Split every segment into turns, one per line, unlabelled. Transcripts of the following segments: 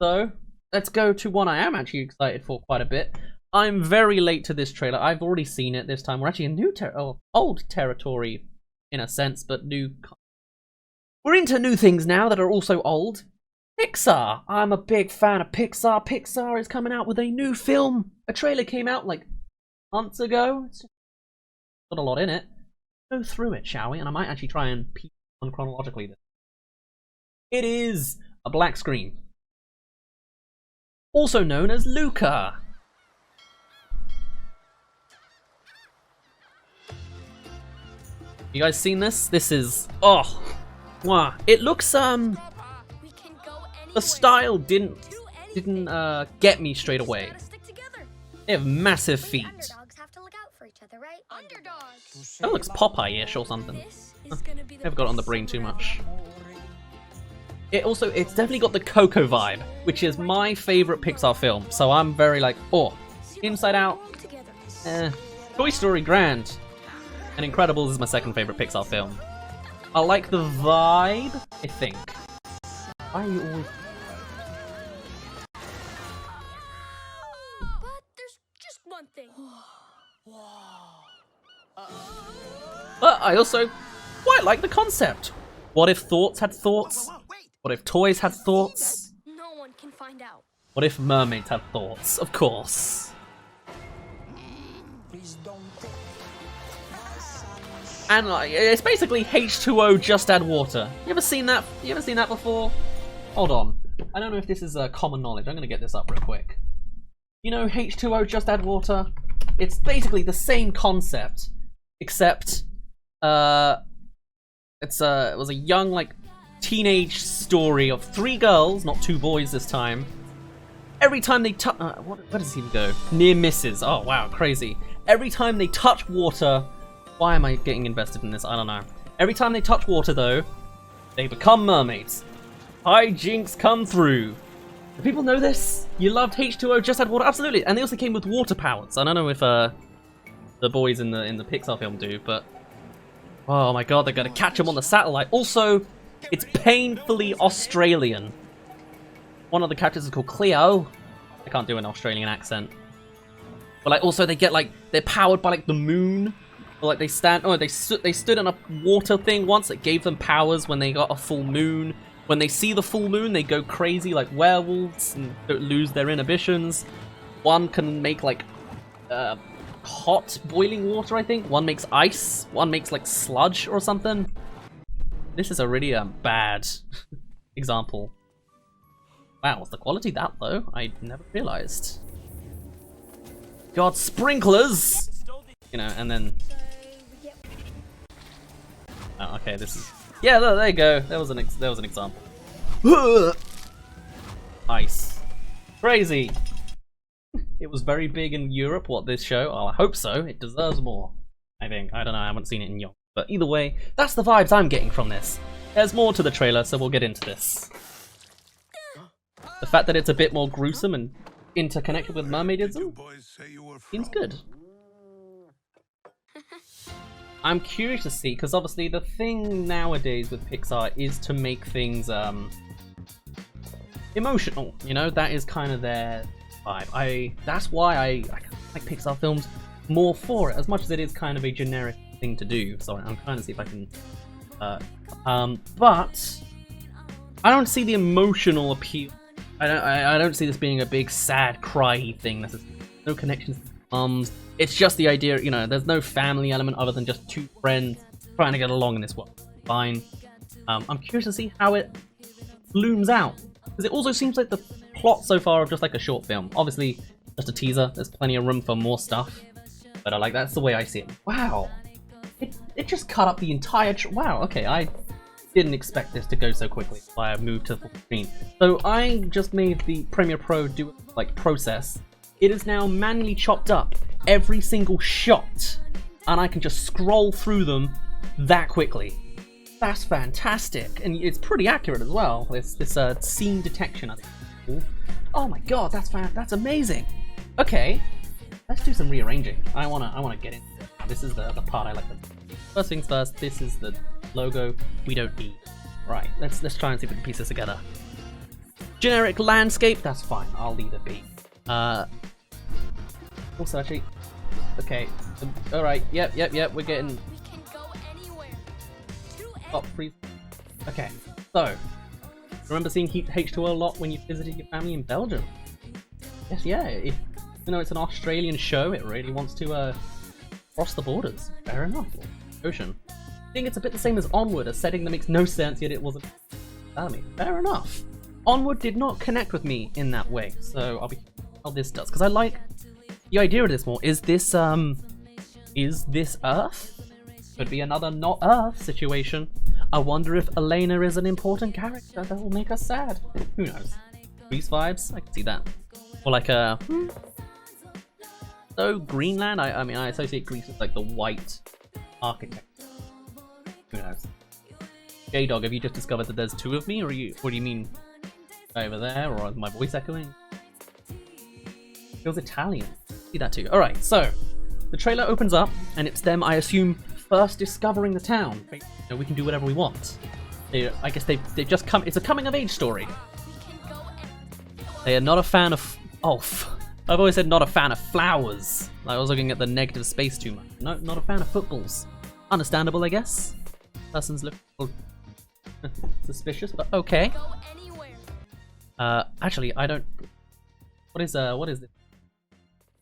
So, let's go to one I am actually excited for quite a bit. I'm very late to this trailer. I've already seen it this time. We're actually in old territory in a sense, but new. We're into new things now that are also old. Pixar. I'm a big fan of Pixar. Pixar is coming out with a new film. A trailer came out like months ago. It's got a lot in it. Go through it, shall we? And I might actually try and peek on chronologically. It is a black screen, also known as LUCA. You guys seen this? This is wow. It looks the style didn't get me straight away. They have massive feet. That looks Popeye-ish or something. Never got it on the brain too much. It's definitely got the Coco vibe, which is my favorite Pixar film. So I'm very like, Inside Out, Toy Story, grand. And Incredibles is my second favorite Pixar film. I like the vibe, I think. Why are you always...
But there's just one thing.
But I also quite like the concept. What if thoughts had thoughts? What if toys had thoughts?
No one can find out.
What if mermaids had thoughts? Of course. And it's basically H2O, just add water. You ever seen that? You ever seen that before? Hold on. I don't know if this is common knowledge. I'm gonna get this up real quick. You know H2O, just add water? It's basically the same concept, except it was a young like teenage story of 3 girls, not 2 boys this time. Every time they touch, where does he go? Near misses. Oh wow, crazy. Every time they touch water. Why am I getting invested in this? I don't know. Every time they touch water, though, they become mermaids. Hijinks come through. Do people know this? You loved H2O, just had water? Absolutely. And they also came with water powers. I don't know if the boys in the Pixar film do, but... Oh my god, they're going to catch them on the satellite. Also, it's painfully Australian. One of the characters is called Cleo. I can't do an Australian accent. But like, also they get like... They're powered by like the moon. Or like they stood on a water thing once that gave them powers when they got a full moon. When they see the full moon, they go crazy like werewolves and don't lose their inhibitions. One can make like hot boiling water, I think. One makes ice. One makes like sludge or something. This is a really bad example. Wow, what's the quality of that though? I never realized. God, sprinklers! You know, and then... Oh, okay, this is... Yeah, there you go. There was an example. Ice. Crazy. It was very big in Europe, this show? Oh, I hope so. It deserves more, I think. I don't know, I haven't seen it in Europe. But either way, that's the vibes I'm getting from this. There's more to the trailer, so we'll get into this. The fact that it's a bit more gruesome and interconnected with mermaidism seems good. I'm curious to see, because obviously the thing nowadays with Pixar is to make things emotional, you know? That is kind of their vibe. That's why I like Pixar films more for it, as much as it is kind of a generic thing to do. So I'm trying to see if I can... but I don't see the emotional appeal. I don't see this being a big sad cry thing. There's no connections to mums. It's just the idea, you know, there's no family element other than just 2 friends trying to get along in this world. Fine. I'm curious to see how it blooms out. Because it also seems like the plot so far of just like a short film. Obviously, just a teaser. There's plenty of room for more stuff. But like, that's the way I see it. Wow. It just cut up the entire... Wow, okay, I didn't expect this to go so quickly. That's why I moved to full screen. So I just made the Premiere Pro do like process. It is now manually chopped up every single shot, and I can just scroll through them that quickly. That's fantastic, and it's pretty accurate as well. This scene detection, I think. Oh my god, that's amazing. Okay, let's do some rearranging. I wanna get into it. This is the part I like. First things first. This is the logo we don't need. Right, let's try and see if we can piece this together. generic landscape, that's fine. I'll leave it be. Also, actually, okay. All right. Yep. We're getting.
We can go anywhere.
Oh, freeze. Okay. So, remember seeing H2O a lot when you visited your family in Belgium? Yes. Yeah. If you know it's an Australian show, it really wants to cross the borders. Fair enough. Ocean. I think it's a bit the same as Onward, a setting that makes no sense yet it wasn't. Fair enough. Onward did not connect with me in that way, so I'll be how this does, because I like the idea of this more. Is this Earth? Could be another not Earth situation. I wonder if Elena is an important character that will make us sad. Who knows? Greece vibes? I can see that. Or like a so Greenland. I mean I associate Greece with like the white architecture. Who knows? J-Dog, have you just discovered that there's two of me, or what do you mean over there, or is my voice echoing? Feels Italian. See that too. Alright, so the trailer opens up and it's them, I assume, first discovering the town. You know, we can do whatever we want. I guess they've just come. It's a coming of age story. They are not a fan of I've always said not a fan of flowers. I was looking at the negative space too much. No, not a fan of footballs. Understandable, I guess. Person's looking suspicious, but okay. Actually, I don't. What is this?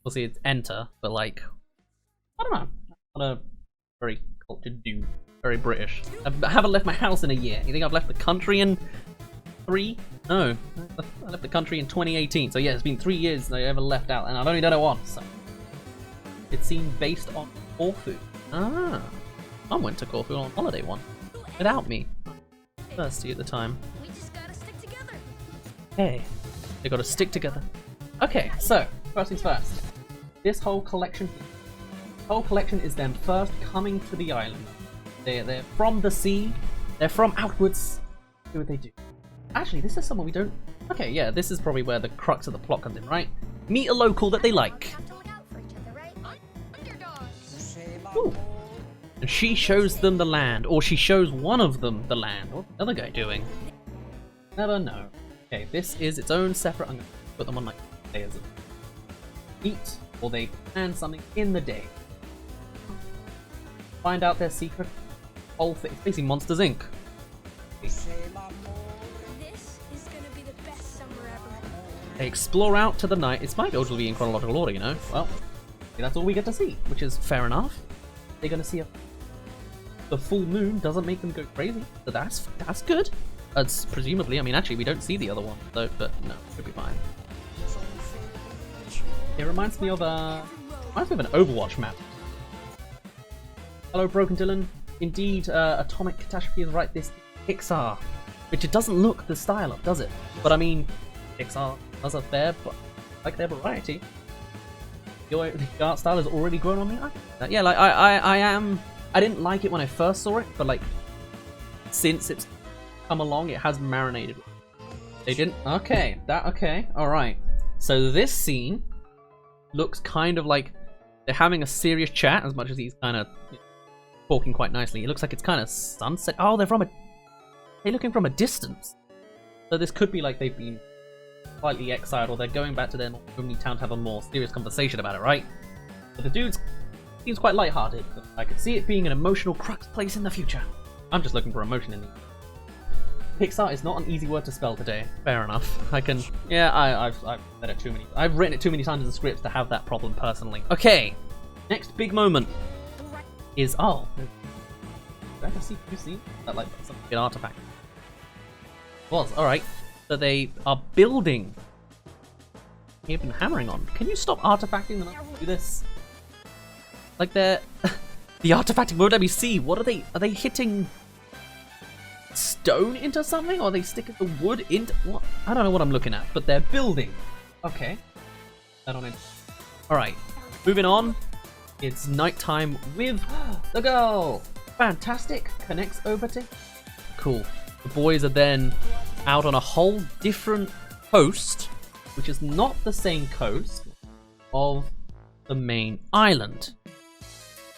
We'll see. It's enter, but like, I don't know. I'm not a very cultured dude. Very British. I haven't left my house in a year. You think I've left the country in 3? No, I left the country in 2018. So yeah, it's been 3 years since I ever left out, and I've only done it once. So it seemed based on Corfu. Ah, I went to Corfu on holiday once without me. Thirsty at the time.
We just gotta stick together.
Hey, they gotta stick together. Okay, so first things first. This whole collection is them first coming to the island. They're from the sea. They're from outwards. Do what they do. Actually, this is someone we don't. Okay, yeah, this is probably where the crux of the plot comes in, right? Meet a local that they like.
We have to look out for each other, right? Underdogs.
Ooh. And she shows them the land, or she shows one of them the land. What's the other guy doing? Never know. Okay, this is its own separate. I'm gonna put them on like layers of eat, or they plan something in the day. Find out their secret. Whole thing. It's basically Monsters Inc.
This is gonna be the best summer ever.
They explore out to the night. It might be in chronological order, you know. Well, that's all we get to see, which is fair enough. They're gonna see the full moon doesn't make them go crazy, so that's good. That's presumably. I mean, actually, we don't see the other one, though. But no, should be fine. It reminds me of an Overwatch map. Hello, Broken Dylan. Indeed, Atomic Catastrophe is right. This Pixar, which it doesn't look the style of, does it? But I mean, Pixar does a fair, but like their variety. The art style has already grown on me. Yeah, like I didn't like it when I first saw it, but like since it's come along, it has marinated. They didn't. Okay, all right. So this scene looks kind of like they're having a serious chat, as much as he's kind of talking quite nicely. It looks like it's kind of sunset. Oh, they're looking from a distance. So this could be like they've been slightly exiled, or they're going back to their hometown to have a more serious conversation about it, right? But the dude seems quite lighthearted. But I could see it being an emotional crux place in the future. I'm just looking for emotion in it. Pixar is not an easy word to spell today. Fair enough. I can. Yeah, I've said it too many. I've written it too many times in the scripts to have that problem personally. Okay, next big moment is did I just see you see that like some good artifact? Was alright. So they are building. You've been hammering on. Can you stop artifacting them? Do this. Like they're the artifacting won't let me see. What are they? Are they hitting stone into something, or are they sticking the wood into what? I don't know what I'm looking at, but they're building. Okay. I don't know. Alright. Moving on. It's nighttime with the girl. Fantastic. Connects over to. Cool. The boys are then out on a whole different coast, which is not the same coast of the main island.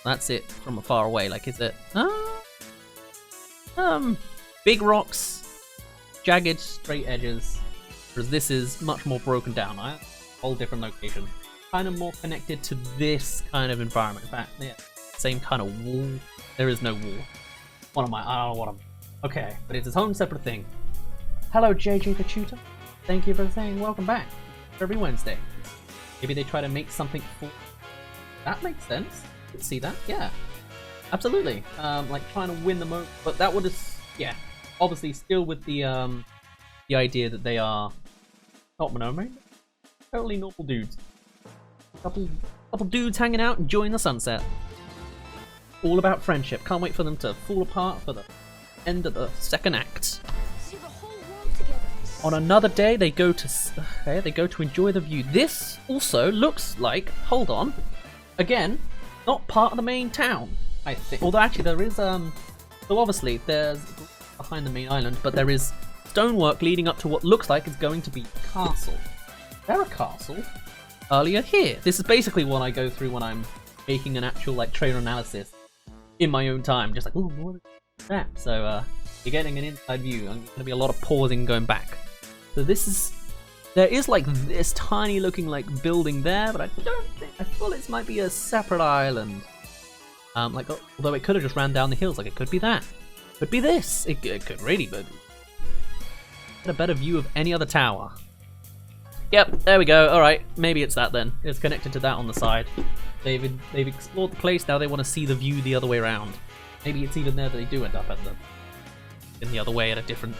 That's it from far away. Like, is it? Big rocks, jagged, straight edges. Whereas this is much more broken down, right? Whole different location. Kind of more connected to this kind of environment. In fact, yeah, same kind of wall. There is no wall. What am I? I don't know what I'm... Okay, but it's its own separate thing. Hello, JJ the Tutor. Thank you for saying welcome back every Wednesday. Maybe they try to make something for... That makes sense. You can see that, yeah. Absolutely. Like trying to win the moment, but that would have... Yeah. Obviously still with the idea that they are... Not Monome. Totally normal dudes. Couple dudes hanging out, enjoying the sunset. All about friendship. Can't wait for them to fall apart for the end of the second act.
See the whole world together.
On another day, they go to enjoy the view. This also looks like, hold on, again, not part of the main town. I think. Although actually there is so obviously there's behind the main island, but there is stonework leading up to what looks like is going to be a castle. Is there a castle? Earlier here. This is basically what I go through when I'm making an actual like trailer analysis in my own time. Just like, ooh, what is that? So you're getting an inside view. There's gonna be a lot of pausing and going back. So there is like this tiny looking like building there, but I feel it might be a separate island. Like although it could have just ran down the hills, like it could be that. Could be this. It could really, but get a better view of any other tower. Yep, there we go. Alright, maybe it's that then. It's connected to that on the side. They've explored the place, now they want to see the view the other way around. Maybe it's even there that they do end up at in the other way at a different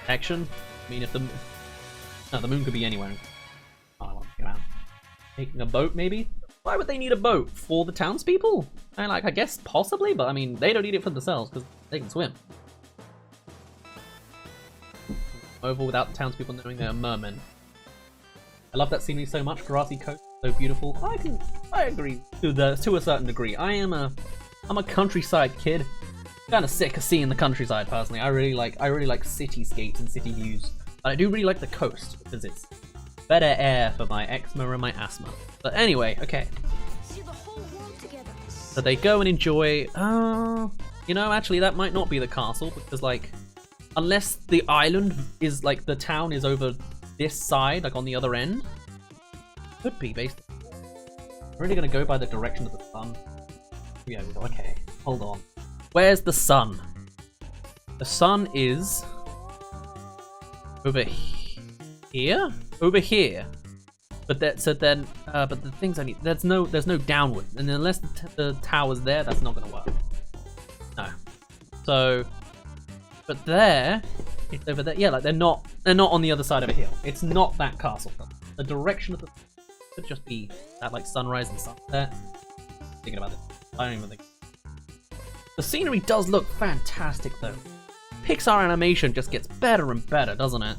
section. I mean, if the moon could be anywhere. Oh, I want to go out. Making a boat, maybe? Why would they need a boat? For the townspeople? I guess possibly, but I mean, they don't need it for themselves because they can swim. Over without the townspeople knowing they're mermen. I love that scenery so much. Grassy coast, so beautiful. I agree to a certain degree. I'm a countryside kid. Kind of sick of seeing the countryside personally. I really like cityscapes and city views. But I do really like the coast because it's better air for my eczema and my asthma. But anyway, okay.
See the whole world together.
So they go and enjoy. You know, actually, that might not be the castle because like, unless the island is like the town is over this side, like on the other end. Could be based. I'm really gonna go by the direction of the sun. Yeah, okay. Hold on. Where's the sun? The sun is over here. Over here. But but the things I need. There's no downward, and unless the tower's there, that's not gonna work. No. So, but there. It's over there. Yeah, like they're not on the other side of a hill. It's not that castle. The direction of the could just be that like sunrise and sunset. Thinking about it, I don't even think. The scenery does look fantastic though. Pixar animation just gets better and better, doesn't it?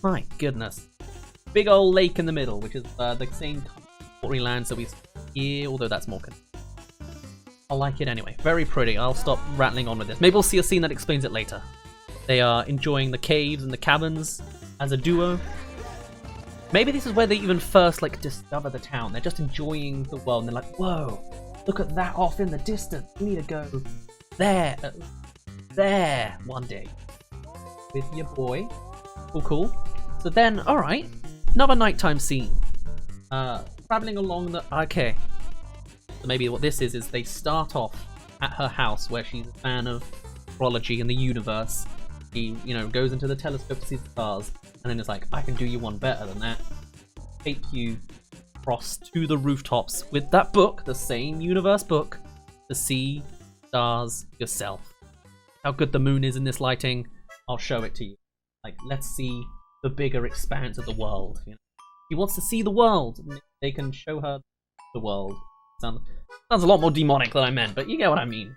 My goodness. Big old lake in the middle, which is the same land that we see here, although that's more. I like it anyway. Very pretty. I'll stop rattling on with this. Maybe we'll see a scene that explains it later. They are enjoying the caves and the caverns as a duo. Maybe this is where they even first like discover the town. They're just enjoying the world and they're like, whoa, look at that off in the distance. We need to go there one day with your boy. Cool. So then, alright, another nighttime scene. Traveling along the... Okay. So maybe what this is they start off at her house where she's a fan of chronology and the universe. He, goes into the telescope to see the stars, and then it's like, I can do you one better than that. Take you across to the rooftops with that book, the same universe book, to see stars yourself. How good the moon is in this lighting, I'll show it to you. Like, let's see the bigger expanse of the world. He wants to see the world. They can show her the world. Sounds a lot more demonic than I meant, but you get what I mean,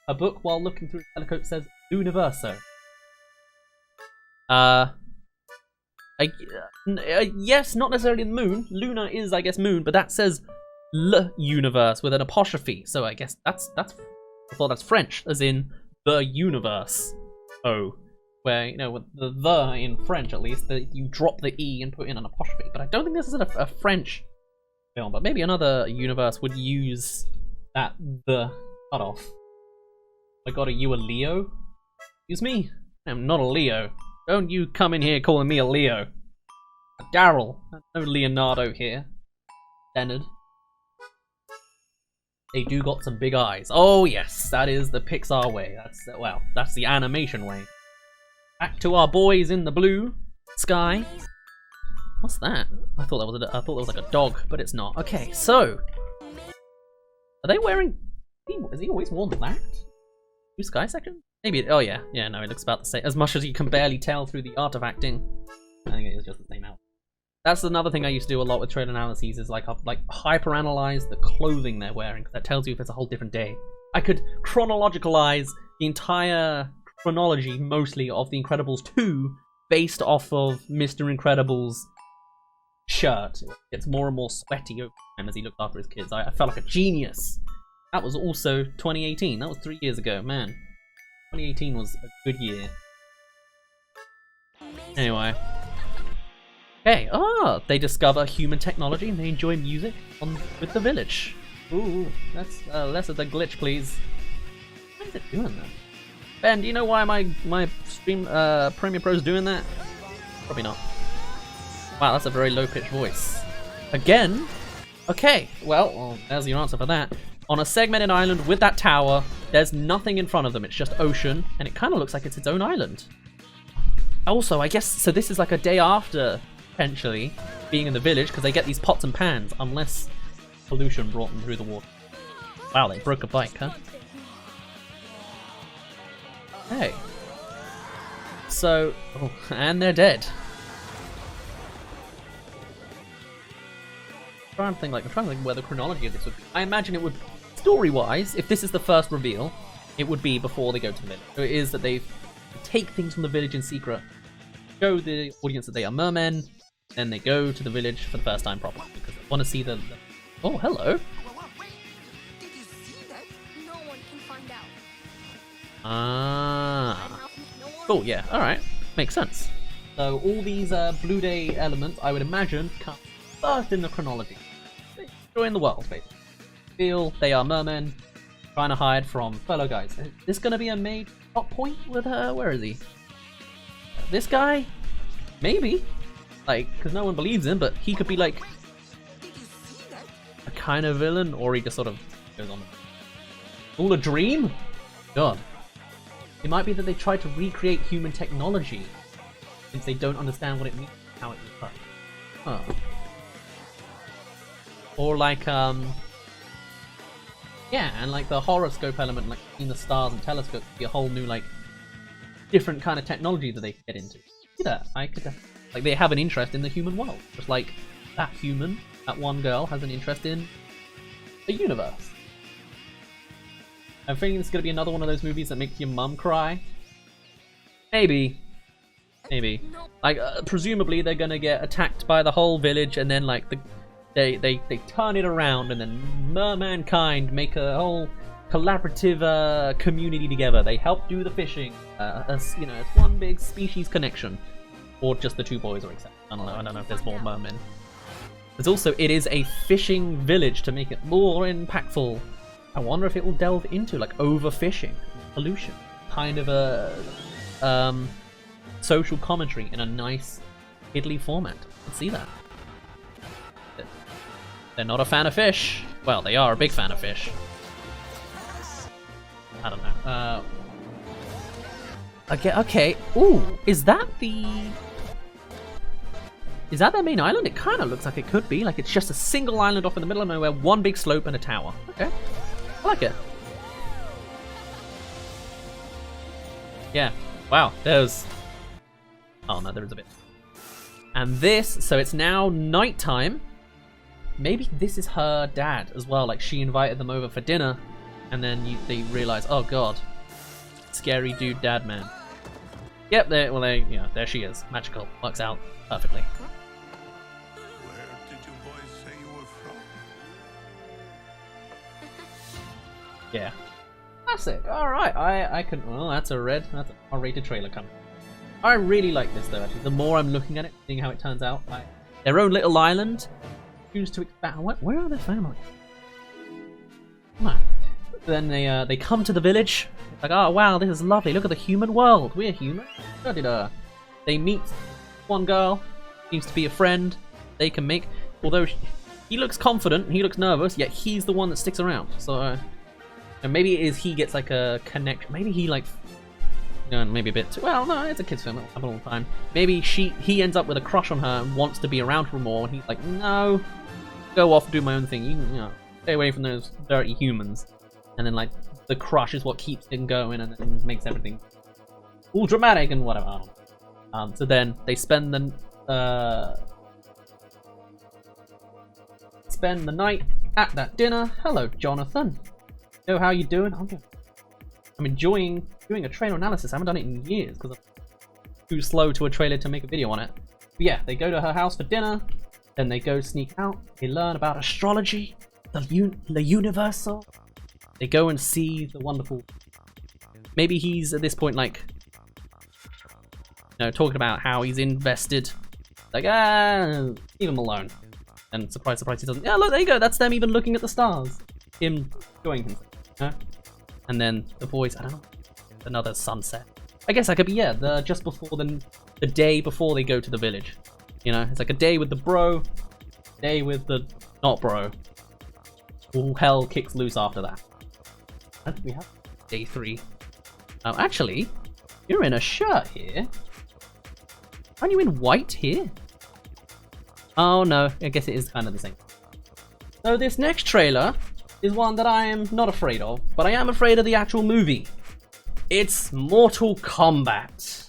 A book while looking through the telescope says Universo. Yes, not necessarily the moon. Luna is, I guess, moon, but that says Le Universe with an apostrophe. So I guess that's I thought that's French, as in the universe. Oh, where with the in French at least, you drop the e and put in an apostrophe. But I don't think this is a French film. But maybe another universe would use that the cutoff. I got you a Leo? Excuse me? I'm not a Leo. Don't you come in here calling me a Leo. Daryl. No Leonardo here. Leonard. They do got some big eyes. Oh yes, that is the Pixar way. That's the animation way. Back to our boys in the blue sky. What's that? I thought that was like a dog, but it's not. Okay, so are they wearing? Has he always worn that? Blue sky section? Maybe. Oh yeah, no, it looks about the same. As much as you can barely tell through the art of acting, I think it is just the same outfit. That's another thing I used to do a lot with trailer analyses, is like hyper-analyze the clothing they're wearing, because that tells you if it's a whole different day. I could chronologicalize the entire chronology, mostly, of The Incredibles 2 based off of Mr. Incredible's shirt. It gets more and more sweaty over time as he looked after his kids. I felt like a genius. That was also 2018. That was 3 years ago. Man, 2018 was a good year. Anyway. Okay, they discover human technology and they enjoy music with the village. Ooh, that's less of the glitch, please. Why is it doing that? Ben, do you know why my stream Premiere Pro's doing that? Probably not. Wow, that's a very low-pitched voice. Again? Okay, well, there's your answer for that. On a segmented island with that tower, there's nothing in front of them. It's just ocean, and it kind of looks like it's its own island. Also, I guess, so this is like a day after, potentially, being in the village, because they get these pots and pans, unless pollution brought them through the water. Wow, they broke a bike, huh? Hey. So, and they're dead. I'm trying to think where the chronology of this would be. I imagine it would, story-wise, if this is the first reveal, it would be before they go to the village. So it is that they take things from the village in secret, show the audience that they are mermen, then they go to the village for the first time properly, because they want to see the... Oh, hello!
Did you see that? No one can find out.
Ah. Cool, yeah, alright. Makes sense. So all these Blue Day elements, I would imagine, come first in the chronology. They join the world, basically. Feel they are mermen, trying to hide from fellow guys. Is this going to be a made plot point with her? Where is he? This guy? Maybe. Like, because no one believes him, but he could be like a kind of villain, or he just sort of goes on. All a dream? God. It might be that they try to recreate human technology, since they don't understand what it means, how it works. Huh. Or like, yeah, and like the horoscope element, like seeing the stars and telescopes, be a whole new, like, different kind of technology that they could get into. See that? I could, like, they have an interest in the human world, just like that one girl has an interest in the universe. I'm thinking it's gonna be another one of those movies that makes your mum cry. Maybe. Maybe. Like, presumably they're gonna get attacked by the whole village, and then like they turn it around, and then mermankind make a whole collaborative community together. They help do the fishing. As you know, it's one big species connection, or just the two boys are accepted. I don't know if there's more mermen. There's also, it is a fishing village to make it more impactful. I wonder if it will delve into like overfishing, pollution, kind of a social commentary in a nice, kiddly format. Let's see that. They're not a fan of fish. Well, they are a big fan of fish. I don't know. Okay. Ooh, is that their main island? It kind of looks like it could be. Like it's just a single island off in the middle of nowhere, one big slope and a tower. Okay. I like it. Yeah. Wow. There's... Oh no, there is a bit. And this, so it's now nighttime. Maybe this is her dad as well. Like she invited them over for dinner, and then they realize, oh god, scary dude, dad man. Yep. There she is. Magical. Works out perfectly.
Where did you boys say you were from?
Yeah. Classic. Alright, I can... Oh, that's an R-rated trailer coming. I really like this though, actually. The more I'm looking at it, seeing how it turns out. Like, their own little island. Choose to expand... Where are their families? Come on. Then they come to the village. Like, oh wow, this is lovely. Look at the human world. We're human. they meet one girl, seems to be a friend. They can make, although he looks confident, he looks nervous, yet he's the one that sticks around. So and maybe it is he gets like a connection. Maybe he like, maybe a bit too, well, no, it's a kid's film, it'll happen all the time. Maybe he ends up with a crush on her and wants to be around her more, and he's like, no, go off, do my own thing, you know, stay away from those dirty humans. And then like the crush is what keeps him going and then makes everything all dramatic and whatever. I don't know. So then they spend the night at that dinner. Hello, Jonathan. So how you doing? I'm enjoying doing a trailer analysis. I haven't done it in years because I'm too slow to a trailer to make a video on it. But yeah, they go to her house for dinner. Then they go sneak out. They learn about astrology, the universal. They go and see the wonderful. Maybe he's at this point like, talking about how he's invested. Like, leave him alone. And surprise, surprise, he doesn't. Yeah, look, there you go. That's them even looking at the stars. Him enjoying himself. And then the boys, I don't know, another sunset. I guess that could be, just before the day before they go to the village. It's like a day with the bro, day with the not bro. All hell kicks loose after that. I don't think we have day 3. Actually, you're in a shirt here. Aren't you in white here? Oh no, I guess it is kind of the same. So this next trailer is one that I am not afraid of, but I am afraid of the actual movie. It's Mortal Kombat.